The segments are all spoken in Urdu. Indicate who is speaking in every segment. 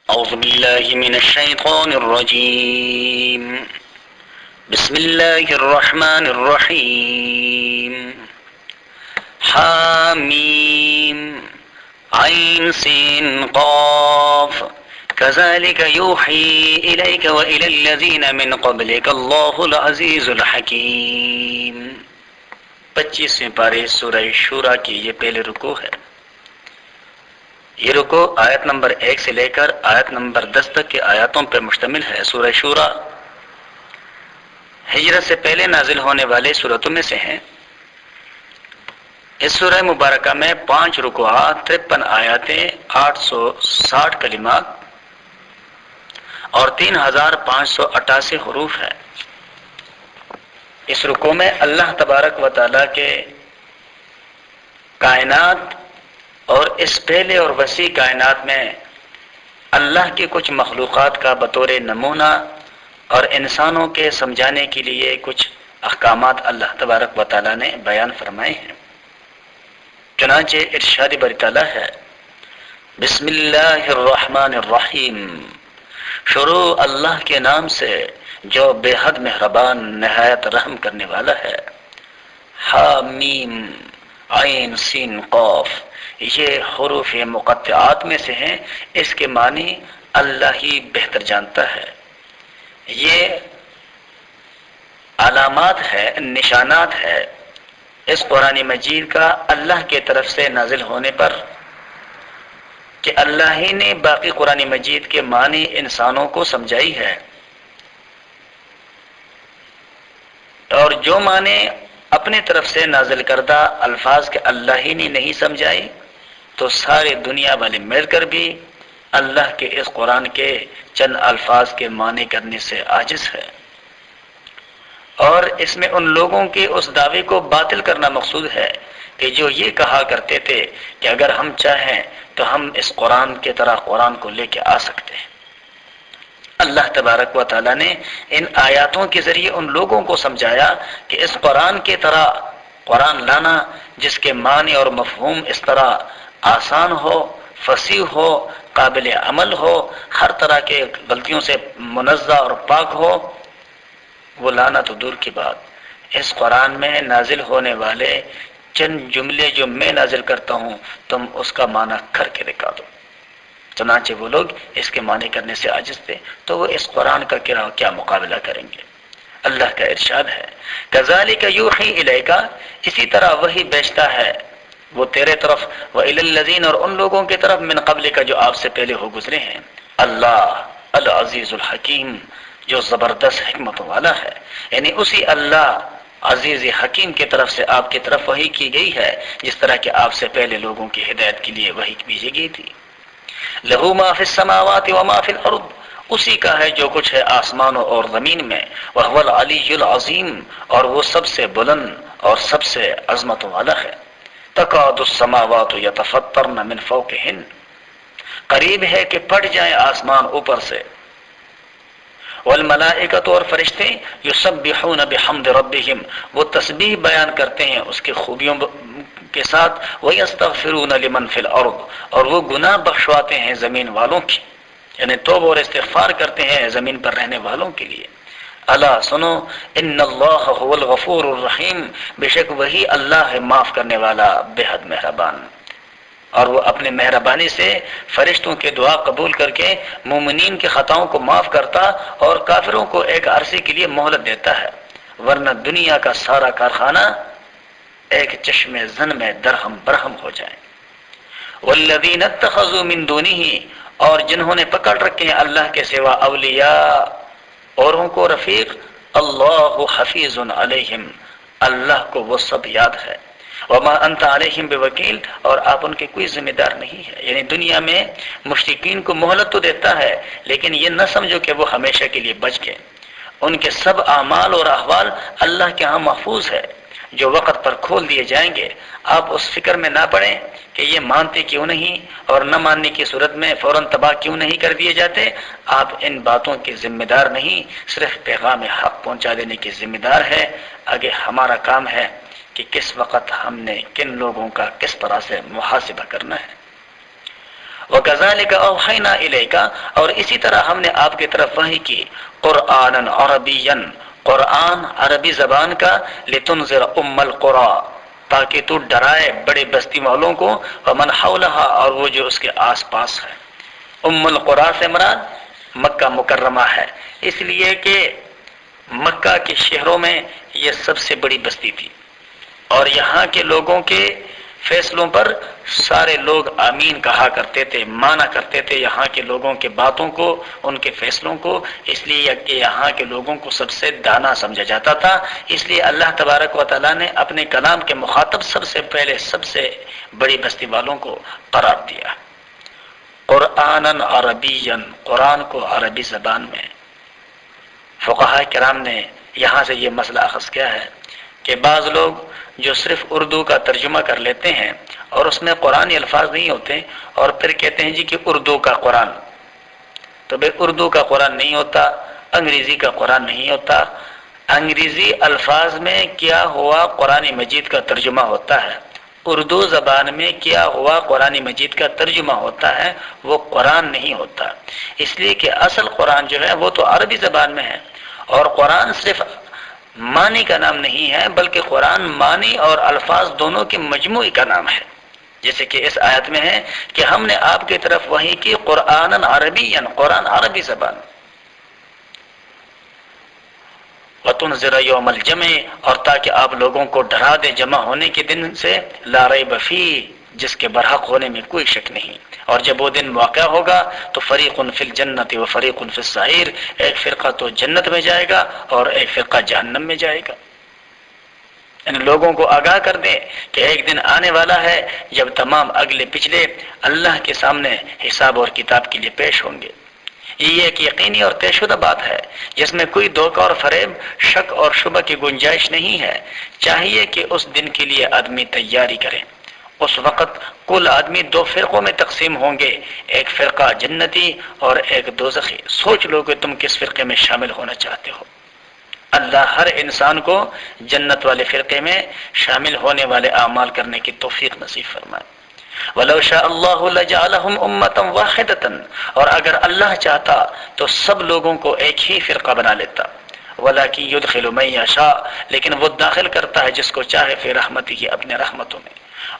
Speaker 1: أعوذ بالله من الشيطان الرجيم. بسم الله الرحمن الرحيم. حاميم عين سين قاف كذلك يوحي إليك وإلى الذين من قبلك الله العزيز الحكيم. 25ویں پارے سورہ شورى کی یہ پہلے رکوع ہے. یہ رکوع آیت نمبر 1 سے لے کر آیت نمبر 10 تک کی آیاتوں پر مشتمل ہے. سورہ شورى ہجرت سے پہلے نازل ہونے والے سورتوں میں سے ہیں. اس سورہ مبارکہ میں 5 رکوعات، 53 آیاتیں، 860 کلمات اور 3588 حروف ہیں. اس رکوع میں اللہ تبارک و تعالی کے کائنات اور اس پہلے اور وسیع کائنات میں اللہ کی کچھ مخلوقات کا بطور نمونہ اور انسانوں کے سمجھانے کے لیے کچھ احکامات اللہ تبارک و تعالی نے بیان فرمائے ہیں. چنانچہ ارشاد باری تعالی ہے، بسم اللہ الرحمن الرحیم، شروع اللہ کے نام سے جو بے حد مہربان نہایت رحم کرنے والا ہے. حامیم عین سین قاف، یہ حروف مقطعات میں سے ہیں. اس کے معنی اللہ ہی بہتر جانتا ہے. یہ علامات ہے، نشانات ہے اس قرآن مجید کا اللہ کے طرف سے نازل ہونے پر کہ اللہ ہی نے باقی قرآن مجید کے معنی انسانوں کو سمجھائی ہے، اور جو معنی اپنے طرف سے نازل کردہ الفاظ کے اللہ ہی نے نہیں سمجھائی تو سارے دنیا والے مل کر بھی اللہ کے اس قرآن کے چند الفاظ کے معنی کرنے سے عاجز ہے. اور اس میں ان لوگوں کے اس دعوے کو باطل کرنا مقصود ہے کہ جو یہ کہا کرتے تھے کہ اگر ہم چاہیں تو ہم اس قرآن کی طرح قرآن کو لے کے آ سکتے ہیں. اللہ تبارک و تعالی نے ان آیاتوں کے ذریعے ان لوگوں کو سمجھایا کہ اس قرآن کی طرح قرآن لانا جس کے معنی اور مفہوم اس طرح آسان ہو، فصیح ہو، قابل عمل ہو، ہر طرح کے غلطیوں سے منزہ اور پاک ہو، وہ لانا تو دور کی بات. اس قرآن میں نازل ہونے والے چند جملے جو میں نازل کرتا ہوں تم اس کا معنی کر کے دکھا دو. چنانچہ وہ لوگ اس کے معنی کرنے سے عاجز تھے تو وہ اس قرآن کا کیا مقابلہ کریں گے. اللہ کا ارشاد ہے، کذالک یوحی الیک، اسی طرح وحی بیچتا ہے وہ تیرے طرف، وإلی الذین، اور ان لوگوں کی طرف، من قبل کا جو آپ سے پہلے ہو گزرے ہیں. اللہ العزیز الحکیم، جو زبردست حکمت والا ہے، یعنی اسی اللہ عزیز حکیم کی طرف سے آپ کی طرف وحی کی گئی ہے جس طرح کہ آپ سے پہلے لوگوں کی ہدایت کے لیے وحی بھیجی گئی تھی. لہو ما فی السماوات وما فی الارض، اسی کا ہے جو کچھ ہے آسمانوں اور زمین میں. وہو العلی العظیم، اور وہ سب سے بلند اور سب سے عظمت والا ہے. تکاد السماوات یتفطرن من فوقہن، قریب ہے کہ پھٹ جائیں آسمان اوپر سے. والملائکۃ، اور فرشتے، یسبحون بحمد ربہم، وہ تسبیح بیان کرتے ہیں اس کی خوبیوں کے ساتھ. ویستغفرون لمن فی الارض، اور وہ گناہ بخشواتے ہیں زمین والوں کی، یعنی توبہ اور استغفار کرتے ہیں زمین پر رہنے والوں کے لیے. الا سنو، ان اللہ هو الغفور الرحیم، بے شک وہی اللہ ہے معاف کرنے والا بے حد مہربان. اور وہ اپنے مہربانی سے فرشتوں کے دعا قبول کر کے مومنین کے خطاؤں کو معاف کرتا اور کافروں کو ایک عرصے کے لیے مہلت دیتا ہے، ورنہ دنیا کا سارا کارخانہ ایک چشم زن میں درہم برہم ہو جائے. والذین اتخذوا من دونہ، اور جنہوں نے پکڑ رکھے ہیں اللہ کے سوا اولیاء، اوروں کو رفیق. اللہ حفیظ علیہم، اللہ کو وہ سب یاد ہے. وما انت علیہم بوکیل، اور آپ ان کے کوئی ذمہ دار نہیں ہے. یعنی دنیا میں مشرکین کو مہلت تو دیتا ہے لیکن یہ نہ سمجھو کہ وہ ہمیشہ کے لیے بچ گئے. ان کے سب اعمال اور احوال اللہ کے ہاں محفوظ ہے، جو وقت پر کھول دیے جائیں گے. آپ اس فکر میں نہ پڑیں کہ یہ مانتے کیوں نہیں اور نہ ماننے کی صورت میں فوراً تباہ کیوں نہیں کر دیے جاتے. آپ ان باتوں کے ذمہ دار نہیں، صرف پیغام حق پہنچا دینے کی ذمہ دار ہے. آگے ہمارا کام ہے کہ کس وقت ہم نے کن لوگوں کا کس طرح سے محاسبہ کرنا ہے. وَكَذَلِكَ أَوْحَيْنَا إِلَيْكَ، اور اسی طرح ہم نے آپ کی طرف وحی کی، قرآنًا عربیًا، قرآن عربی زبان کا، لِتُنذِرَ أُمَّ الْقُرَىٰ، تاکہ تو ڈرائے بڑے بستی والوں کو، وَمَنْ حَوْلَهَا، اور وہ جو اس کے آس پاس ہے۔ ام القریٰ سے مراد مکہ مکرمہ ہے، اس لیے کہ مکہ کے شہروں میں یہ سب سے بڑی بستی تھی، اور یہاں کے لوگوں کے فیصلوں پر سارے لوگ آمین کہا کرتے تھے، مانا کرتے تھے یہاں کے لوگوں کے باتوں کو، ان کے فیصلوں کو، اس لیے کہ یہاں کے لوگوں کو سب سے دانا سمجھا جاتا تھا۔ اس لیے اللہ تبارک و تعالیٰ نے اپنے کلام کے مخاطب سب سے پہلے سب سے بڑی بستی والوں کو قرار دیا۔ قرآنًا عربیًا، قرآن کو عربی زبان میں۔ فقہاء کرام نے یہاں سے یہ مسئلہ اخذ کیا ہے کہ بعض لوگ جو صرف اردو کا ترجمہ کر لیتے ہیں اور اس میں قرآنی الفاظ نہیں ہوتے، اور پھر کہتے ہیں جی کہ اردو کا قرآن، تو بھئی اردو کا قرآن نہیں ہوتا، انگریزی کا قرآن نہیں ہوتا۔ انگریزی الفاظ میں کیا ہوا قرآن مجید کا ترجمہ ہوتا ہے، اردو زبان میں کیا ہوا قرآن مجید کا ترجمہ ہوتا ہے، وہ قرآن نہیں ہوتا۔ اس لیے کہ اصل قرآن جو ہے وہ تو عربی زبان میں ہے، اور قرآن صرف معنی کا نام نہیں ہے، بلکہ قرآن معنی اور الفاظ دونوں کے مجموعی کا نام ہے، جیسے کہ اس آیت میں ہے کہ ہم نے آپ کی طرف وحی کی قرآن عربیًا، قرآن عربی زبان۔ وَتُنذِرَ يَوْمَ الْجَمْعِ، اور تاکہ آپ لوگوں کو ڈرا دے جمع ہونے کے دن سے، لا ریب فیہ، جس کے برحق ہونے میں کوئی شک نہیں۔ اور جب وہ دن واقع ہوگا تو فریق فی الجنت و فریق فی السعیر، ایک فرقہ تو جنت میں جائے گا اور ایک فرقہ جہنم میں جائے گا۔ ان لوگوں کو آگاہ کر دیں کہ ایک دن آنے والا ہے جب تمام اگلے پچھلے اللہ کے سامنے حساب اور کتاب کے لیے پیش ہوں گے۔ یہ ایک یقینی اور طے شدہ بات ہے جس میں کوئی دھوکہ اور فریب، شک اور شبہ کی گنجائش نہیں ہے۔ چاہیے کہ اس دن کے لیے آدمی تیاری کرے۔ اس وقت کل آدمی دو فرقوں میں تقسیم ہوں گے، ایک فرقہ جنتی اور ایک دوزخی۔ سوچ لو کہ تم کس فرقے میں شامل ہونا چاہتے ہو۔ اللہ ہر انسان کو جنت والے فرقے میں شامل ہونے والے اعمال کرنے کی توفیق نصیب فرمائے۔ وَلَوْ شَاءَ اللَّهُ لَجَعَلَهُمْ أُمَّةً وَاحِدَةً، اور اگر اللہ چاہتا تو سب لوگوں کو ایک ہی فرقہ بنا لیتا۔ وَلَكِنْ يُدْخِلُ مَن يَشَاءُ، لیکن وہ داخل کرتا ہے جس کو چاہے فی رحمتہ، اپنے رحمتوں میں،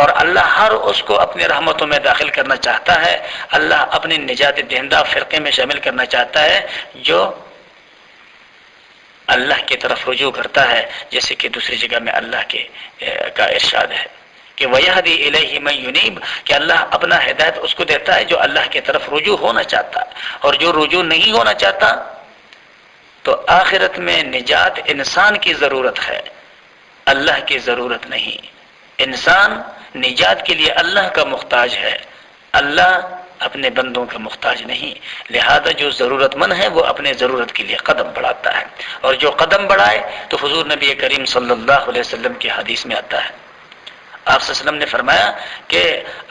Speaker 1: اور اللہ ہر اس کو اپنے رحمتوں میں داخل کرنا چاہتا ہے۔ اللہ اپنے نجات دہندہ فرقے میں شامل کرنا چاہتا ہے جو اللہ کی طرف رجوع کرتا ہے، جیسے کہ دوسری جگہ میں اللہ کا ارشاد ہے کہ وَيَهْدِي إِلَيْهِ مَن يُنِيبُ، کہ اللہ اپنا ہدایت اس کو دیتا ہے جو اللہ کی طرف رجوع ہونا چاہتا ہے، اور جو رجوع نہیں ہونا چاہتا تو آخرت میں نجات انسان کی ضرورت ہے، اللہ کی ضرورت نہیں۔ انسان نجات کے لیے اللہ کا محتاج ہے، اللہ اپنے بندوں کا محتاج نہیں۔ لہذا جو ضرورت مند ہے وہ اپنے ضرورت کے لیے قدم بڑھاتا ہے، اور جو قدم بڑھائے تو حضور نبی کریم صلی اللہ علیہ وسلم کی حدیث میں آتا ہے، آپ صلی اللہ علیہ وسلم نے فرمایا کہ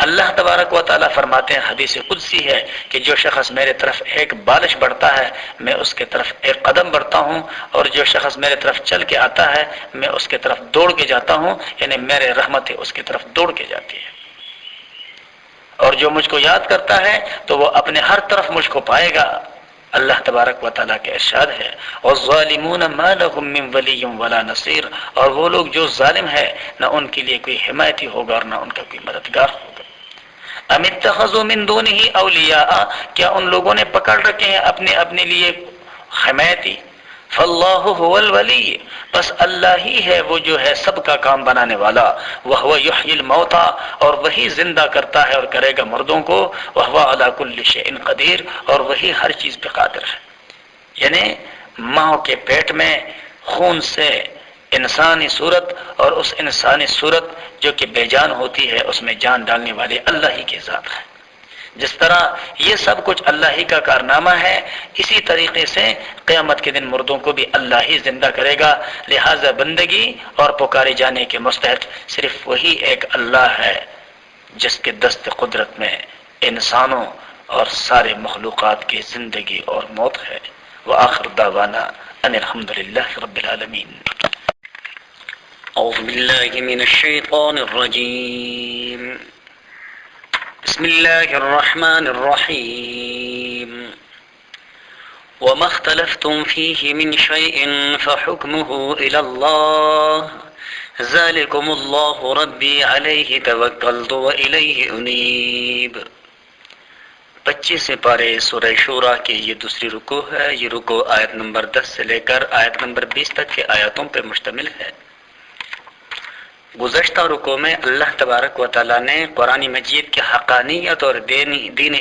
Speaker 1: اللہ تبارک و تعالیٰ فرماتے ہیں، حدیث قدسی ہے کہ جو شخص میرے طرف ایک بالش بڑھتا ہے میں اس کے طرف ایک قدم بڑھتا ہوں، اور جو شخص میرے طرف چل کے آتا ہے میں اس کے طرف دوڑ کے جاتا ہوں، یعنی میرے رحمت اس کی طرف دوڑ کے جاتی ہے۔ اور جو مجھ کو یاد کرتا ہے تو وہ اپنے ہر طرف مجھ کو پائے گا۔ اللہ تبارک و تعالیٰ کے ارشاد ہے وَالظَّالِمُونَ مَا لَهُم مِّن وَلِيٍّ وَلَا نَصِيرٍ، اور وہ لوگ جو ظالم ہے نہ ان کے لیے کوئی حمایتی ہوگا اور نہ ان کا کوئی مددگار ہوگا۔ أَمِ اتَّخَذُوا مِن دُونِهِ أَوْلِيَاءَ، کیا ان لوگوں نے پکڑ رکھے ہیں اپنے لیے حمایتی؟ فَاللَّهُ هُوَ الْوَلِيُّ، بس اللہ ہی ہے وہ جو ہے سب کا کام بنانے والا۔ وَهُوَ يُحْيِي الْمَوْتَى، اور وہی زندہ کرتا ہے اور کرے گا مردوں کو۔ وَهُوَ عَلَى كُلِّ شَيْءٍ قَدِيرٌ، اور وہی ہر چیز پہ قادر ہے۔ یعنی ماں کے پیٹ میں خون سے انسانی صورت، اور اس انسانی صورت جو کہ بے جان ہوتی ہے اس میں جان ڈالنے والے اللہ ہی کے ذات ہے۔ جس طرح یہ سب کچھ اللہ ہی کا کارنامہ ہے، اسی طریقے سے قیامت کے دن مردوں کو بھی اللہ ہی زندہ کرے گا۔ لہذا بندگی اور پکارے جانے کے مستحق صرف وہی ایک اللہ ہے جس کے دست قدرت میں انسانوں اور سارے مخلوقات کی زندگی اور موت ہے۔ وآخر دعوانا ان الحمد للہ رب العالمین۔
Speaker 2: اعوذ باللہ من الشیطان الرجیم۔
Speaker 1: بسم الله الرحمن الرحيم وما اختلفتم فيه من شيء فحكمه إلى الله ذلكم الله ربي عليه توكلت وإليه أنيب۔ 25 پارے سورہ شورى کی یہ دوسری رکوع ہے۔ یہ رکوع آیت نمبر 10 سے لے کر آیت نمبر 20 تک کے آیاتوں پر مشتمل ہے۔ گزشتہ رکوع میں اللہ تبارک و تعالیٰ نے قرآن مجید کی حقانیت اور دین